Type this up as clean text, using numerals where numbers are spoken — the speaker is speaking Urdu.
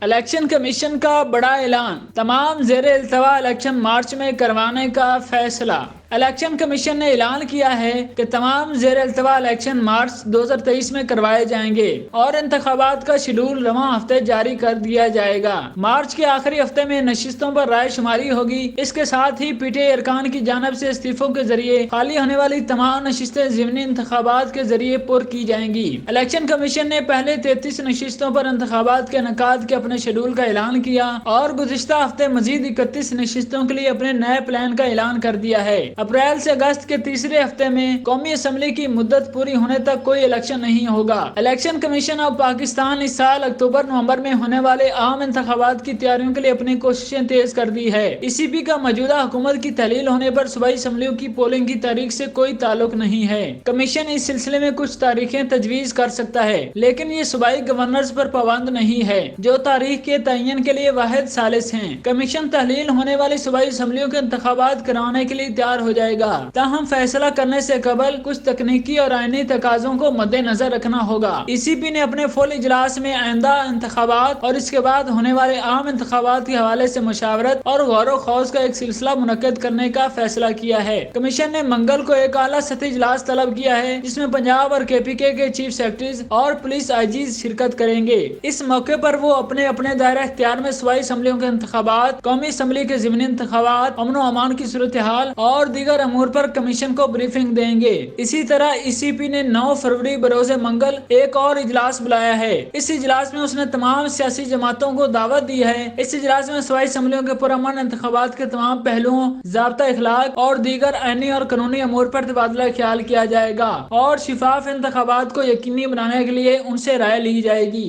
الیکشن کمیشن کا بڑا اعلان، تمام زیر التوا الیکشن مارچ میں کروانے کا فیصلہ۔ الیکشن کمیشن نے اعلان کیا ہے کہ تمام زیر التوا الیکشن مارچ 2023 میں کروائے جائیں گے اور انتخابات کا شیڈول رواں ہفتے جاری کر دیا جائے گا۔ مارچ کے آخری ہفتے میں نشستوں پر رائے شماری ہوگی۔ اس کے ساتھ ہی پی ٹی آئی ارکان کی جانب سے استعفوں کے ذریعے خالی ہونے والی تمام نشستیں ضمنی انتخابات کے ذریعے پر کی جائیں گی۔ الیکشن کمیشن نے پہلے 33 نشستوں پر انتخابات کے انعقاد کے اپنے شیڈول کا اعلان کیا اور گزشتہ ہفتے مزید 31 نشستوں کے لیے اپنے نئے پلان کا اعلان کر دیا ہے۔ اپریل سے اگست کے تیسرے ہفتے میں قومی اسمبلی کی مدت پوری ہونے تک کوئی الیکشن نہیں ہوگا۔ الیکشن کمیشن آف پاکستان اس سال اکتوبر نومبر میں ہونے والے عام انتخابات کی تیاریوں کے لیے اپنی کوششیں تیز کر دی ہے۔ ای سی پی کا موجودہ حکومت کی تحلیل ہونے پر صوبائی اسمبلیوں کی پولنگ کی تاریخ سے کوئی تعلق نہیں ہے۔ کمیشن اس سلسلے میں کچھ تاریخیں تجویز کر سکتا ہے، لیکن یہ صوبائی گورنرز پر پابند نہیں ہے جو تاریخ کے تعین کے لیے واحد ثالث ہیں۔ کمیشن تحلیل ہونے والی صوبائی اسمبلیوں کے انتخابات کرانے کے لیے تیار ہو جائے گا، تاہم فیصلہ کرنے سے قبل کچھ تکنیکی اور آئینی تقاضوں کو مد نظر رکھنا ہوگا۔ ای سی پی نے اپنے فل اجلاس میں آئندہ انتخابات اور اس کے بعد ہونے والے عام انتخابات کے حوالے سے مشاورت اور غور و خوض کا ایک سلسلہ منعقد کرنے کا فیصلہ کیا ہے۔ کمیشن نے منگل کو ایک اعلیٰ سطحی اجلاس طلب کیا ہے جس میں پنجاب اور کے پی کے چیف سیکرٹریز اور پولیس آئی جیز شرکت کریں گے۔ اس موقع پر وہ اپنے دائرہ اختیار میں صوبائی اسمبلیوں کے انتخابات، قومی اسمبلی کے ضمنی انتخابات، امن و امان کی صورتحال اور دیگر امور پر کمیشن کو بریفنگ دیں گے۔ اسی طرح ای سی پی نے 9 فروری بروز منگل ایک اور اجلاس بلایا ہے۔ اس اجلاس میں اس نے تمام سیاسی جماعتوں کو دعوت دی ہے۔ اس اجلاس میں صوبائی اسمبلیوں کے پرامن انتخابات کے تمام پہلوؤں، ضابطہ اخلاق اور دیگر آئینی اور قانونی امور پر تبادلہ خیال کیا جائے گا اور شفاف انتخابات کو یقینی بنانے کے لیے ان سے رائے لی جائے گی۔